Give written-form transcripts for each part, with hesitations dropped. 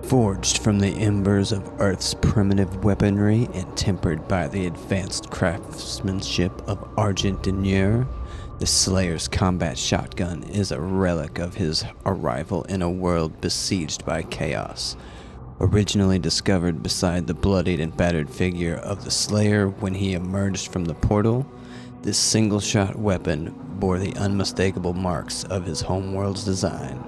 Forged from the embers of Earth's primitive weaponry and tempered by the advanced craftsmanship of Argent Denier, the Slayer's combat shotgun is a relic of his arrival in a world besieged by chaos. Originally discovered beside the bloodied and battered figure of the Slayer when he emerged from the portal, this single-shot weapon bore the unmistakable marks of his homeworld's design.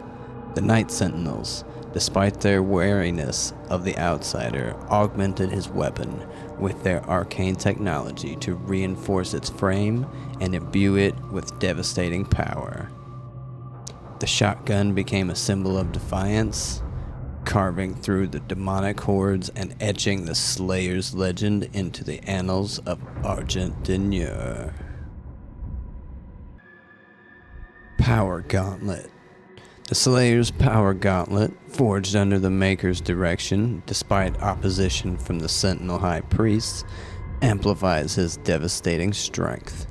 The Night Sentinels, despite their wariness of the outsider, augmented his weapon with their arcane technology to reinforce its frame and imbue it with devastating power. The shotgun became a symbol of defiance, carving through the demonic hordes and etching the Slayer's legend into the annals of Argent Denier. Power Gauntlet. The Slayer's Power Gauntlet, forged under the Maker's direction, despite opposition from the Sentinel High Priests, amplifies his devastating strength.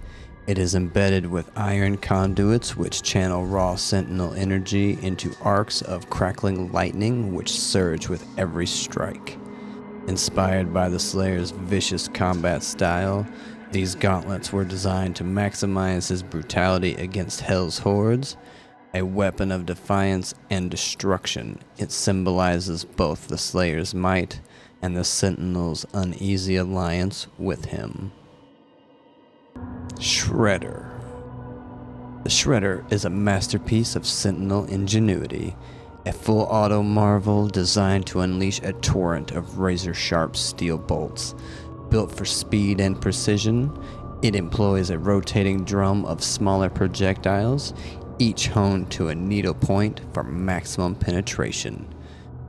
It is embedded with iron conduits which channel raw Sentinel energy into arcs of crackling lightning which surge with every strike. Inspired by the Slayer's vicious combat style, these gauntlets were designed to maximize his brutality against Hell's hordes. A weapon of defiance and destruction, it symbolizes both the Slayer's might and the Sentinel's uneasy alliance with him. Shredder. The Shredder is a masterpiece of Sentinel ingenuity, a full-auto marvel designed to unleash a torrent of razor-sharp steel bolts. Built for speed and precision, it employs a rotating drum of smaller projectiles, each honed to a needle point for maximum penetration.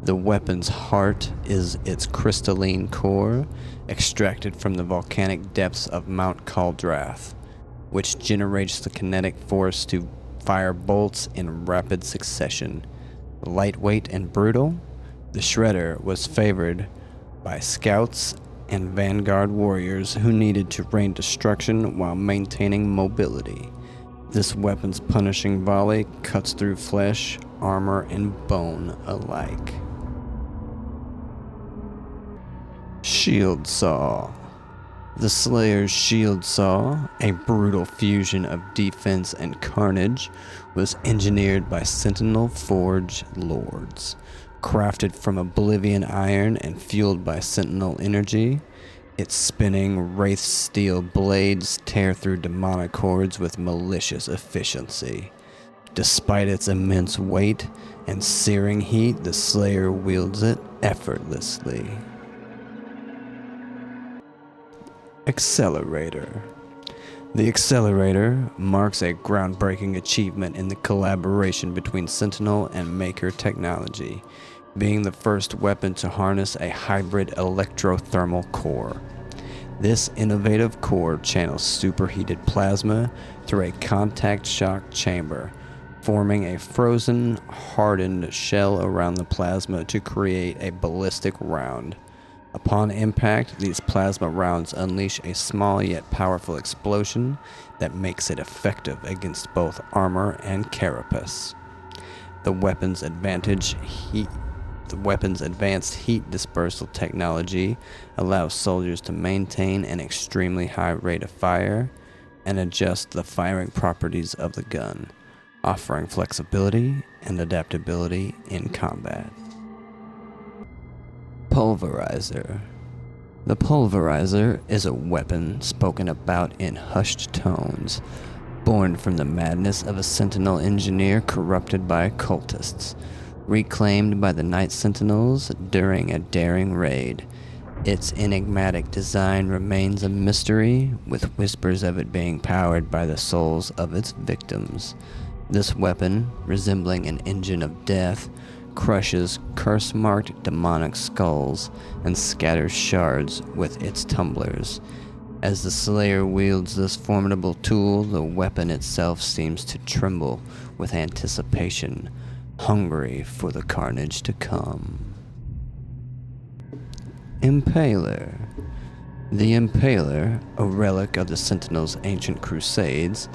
The weapon's heart is its crystalline core, extracted from the volcanic depths of Mount Caldrath, which generates the kinetic force to fire bolts in rapid succession. Lightweight and brutal, the Shredder was favored by scouts and vanguard warriors who needed to rain destruction while maintaining mobility. This weapon's punishing volley cuts through flesh, armor, and bone alike. Shield Saw. The Slayer's Shield Saw, a brutal fusion of defense and carnage, was engineered by Sentinel Forge Lords. Crafted from Oblivion iron and fueled by Sentinel energy, its spinning wraith steel blades tear through demonic hordes with malicious efficiency. Despite its immense weight and searing heat, the Slayer wields it effortlessly. Accelerator. The Accelerator marks a groundbreaking achievement in the collaboration between Sentinel and Maker technology, being the first weapon to harness a hybrid electrothermal core. This innovative core channels superheated plasma through a contact shock chamber, forming a frozen, hardened shell around the plasma to create a ballistic round. Upon impact, these plasma rounds unleash a small yet powerful explosion that makes it effective against both armor and carapace. The weapon's advanced heat dispersal technology allows soldiers to maintain an extremely high rate of fire and adjust the firing properties of the gun, offering flexibility and adaptability in combat. Pulverizer. The Pulverizer is a weapon spoken about in hushed tones, born from the madness of a Sentinel engineer corrupted by cultists. Reclaimed by the Night Sentinels during a daring raid, its enigmatic design remains a mystery, with whispers of it being powered by the souls of its victims. This weapon, resembling an engine of death, crushes curse-marked demonic skulls and scatters shards with its tumblers. As the Slayer wields this formidable tool, the weapon itself seems to tremble with anticipation, hungry for the carnage to come. Impaler. The Impaler, a relic of the Sentinel's ancient crusades,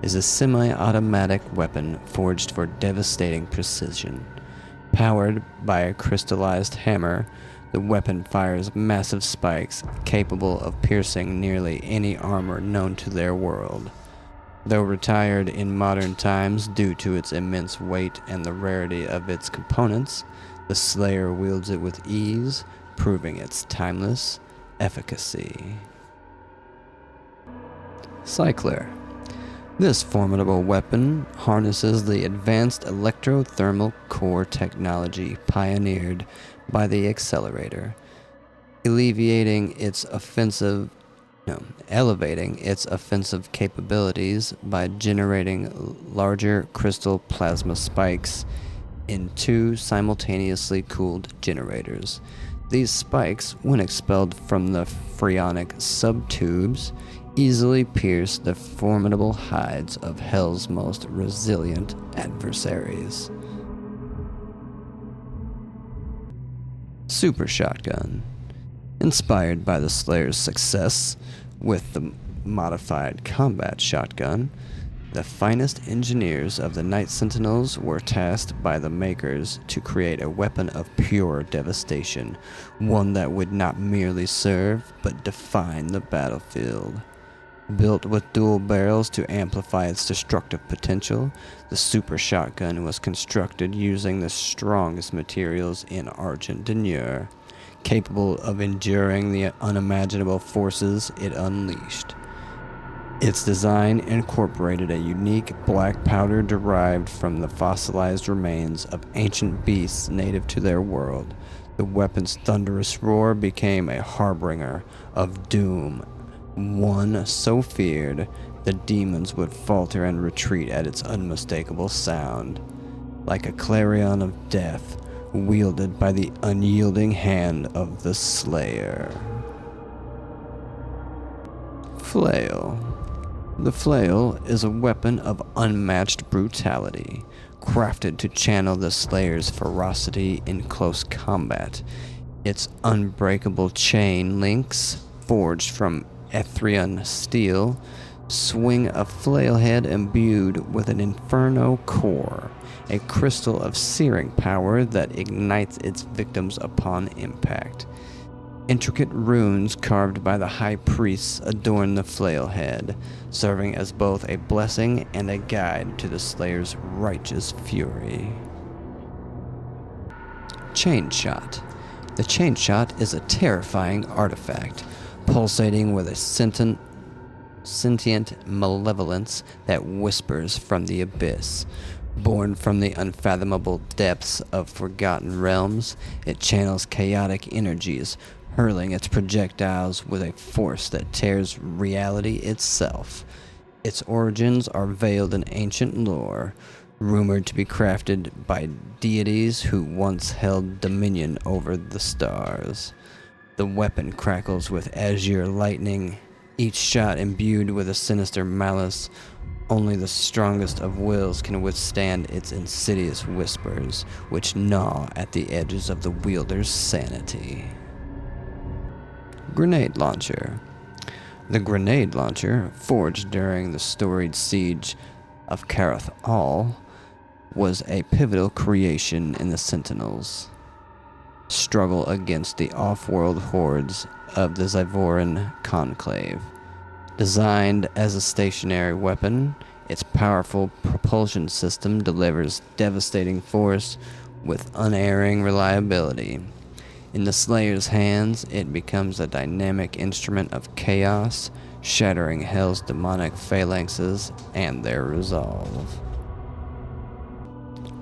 is a semi-automatic weapon forged for devastating precision. Powered by a crystallized hammer, the weapon fires massive spikes capable of piercing nearly any armor known to their world. Though retired in modern times due to its immense weight and the rarity of its components, the Slayer wields it with ease, proving its timeless efficacy. Cycler. This formidable weapon harnesses the advanced electrothermal core technology pioneered by the Accelerator, elevating its offensive capabilities by generating larger crystal plasma spikes in two simultaneously cooled generators. These spikes, when expelled from the phreonic subtubes, easily pierce the formidable hides of Hell's most resilient adversaries. Super Shotgun. Inspired by the Slayer's success with the modified combat shotgun, the finest engineers of the Night Sentinels were tasked by the makers to create a weapon of pure devastation, one that would not merely serve but define the battlefield. Built with dual barrels to amplify its destructive potential, the Super Shotgun was constructed using the strongest materials in Argent Denier, capable of enduring the unimaginable forces it unleashed. Its design incorporated a unique black powder derived from the fossilized remains of ancient beasts native to their world. The weapon's thunderous roar became a harbinger of doom, one so feared the demons would falter and retreat at its unmistakable sound, like a clarion of death wielded by the unyielding hand of the Slayer. Flail. The flail is a weapon of unmatched brutality, crafted to channel the Slayer's ferocity in close combat. Its unbreakable chain links, forged from Etherian steel, swing a flail head imbued with an inferno core, a crystal of searing power that ignites its victims upon impact. Intricate runes carved by the high priests adorn the flail head, serving as both a blessing and a guide to the Slayer's righteous fury. Chain Shot. The Chain Shot is a terrifying artifact, pulsating with a sentient malevolence that whispers from the abyss. Born from the unfathomable depths of forgotten realms, it channels chaotic energies, hurling its projectiles with a force that tears reality itself. Its origins are veiled in ancient lore, rumored to be crafted by deities who once held dominion over the stars. The weapon crackles with azure lightning, each shot imbued with a sinister malice. Only the strongest of wills can withstand its insidious whispers, which gnaw at the edges of the wielder's sanity. Grenade Launcher. The grenade launcher, forged during the storied siege of Karath Al, was a pivotal creation in the Sentinels' struggle against the off-world hordes of the Zyvoran Conclave. Designed as a stationary weapon, its powerful propulsion system delivers devastating force with unerring reliability. In the Slayer's hands, it becomes a dynamic instrument of chaos, shattering Hell's demonic phalanxes and their resolve.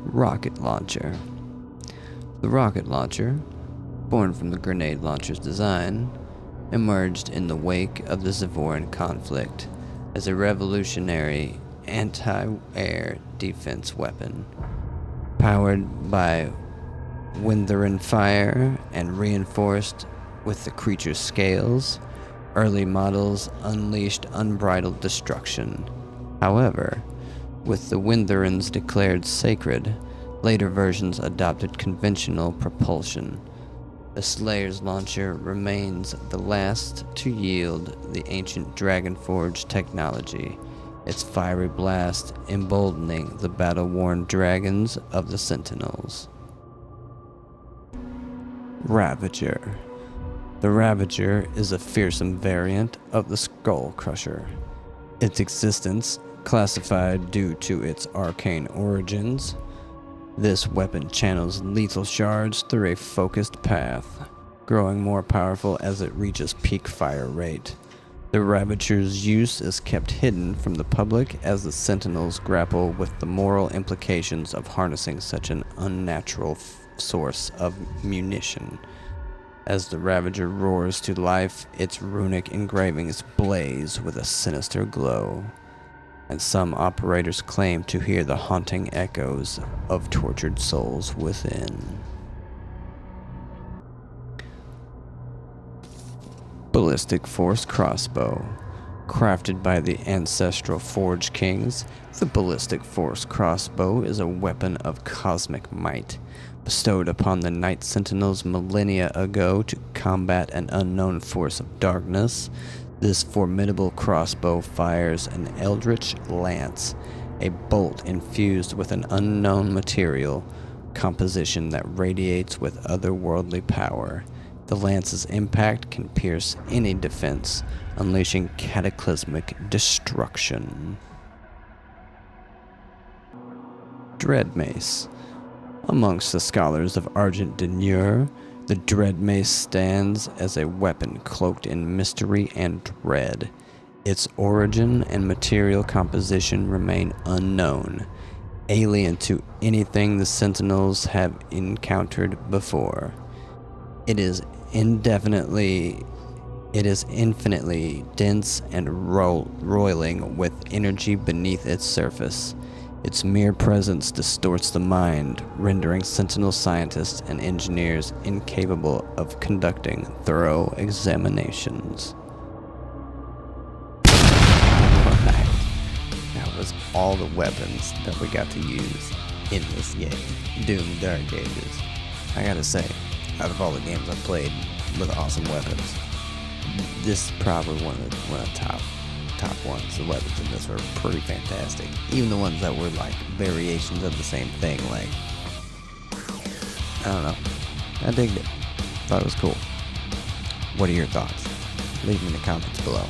Rocket Launcher. The rocket launcher, born from the grenade launcher's design, emerged in the wake of the Zyvoran conflict as a revolutionary anti-air defense weapon. Powered by Windharan fire and reinforced with the creature's scales, early models unleashed unbridled destruction. However, with the Windharans declared sacred, later versions adopted conventional propulsion. The Slayer's launcher remains the last to yield the ancient Dragonforge technology, its fiery blast emboldening the battle-worn dragons of the Sentinels. Ravager. The Ravager is a fearsome variant of the Skull Crusher. Its existence, classified due to its arcane origins, this weapon channels lethal shards through a focused path, growing more powerful as it reaches peak fire rate. The Ravager's use is kept hidden from the public as the Sentinels grapple with the moral implications of harnessing such an unnatural source of munition. As the Ravager roars to life, its runic engravings blaze with a sinister glow, and some operators claim to hear the haunting echoes of tortured souls within. Ballistic Force Crossbow. Crafted by the ancestral Forge Kings, the Ballistic Force Crossbow is a weapon of cosmic might, bestowed upon the Night Sentinels millennia ago to combat an unknown force of darkness. This formidable crossbow fires an eldritch lance, a bolt infused with an unknown material composition that radiates with otherworldly power. The lance's impact can pierce any defense, unleashing cataclysmic destruction. Dread Mace. Amongst the scholars of Argent Denure, the Dread Mace stands as a weapon cloaked in mystery and dread. Its origin and material composition remain unknown, alien to anything the Sentinels have encountered before. It is infinitely dense and roiling with energy beneath its surface. Its mere presence distorts the mind, rendering Sentinel scientists and engineers incapable of conducting thorough examinations. Alright, that was all the weapons that we got to use in this game, Doom Dark Ages. I gotta say, out of all the games I've played with awesome weapons, this is probably one of the top ones. The weapons in this were pretty fantastic. Even the ones that were like variations of the same thing, like, I don't know. I digged it. Thought it was cool. What are your thoughts? Leave them in the comments below.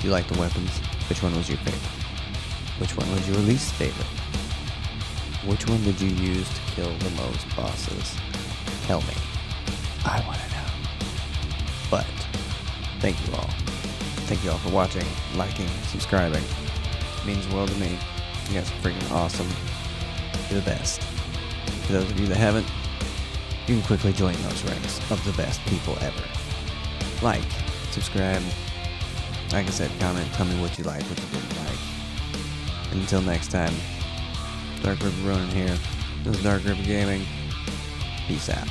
Do you like the weapons? Which one was your favorite? Which one was your least favorite? Which one did you use to kill the most bosses? Tell me. I want to know. But thank you all. Thank you all for watching, liking, subscribing. It means the world to me. You guys are freaking awesome. You're the best. For those of you that haven't, you can quickly join those ranks of the best people ever. Like, subscribe, like I said, comment, tell me what you like, what you didn't like. And until next time, Dark River Ronin here. This is Dark River Gaming. Peace out.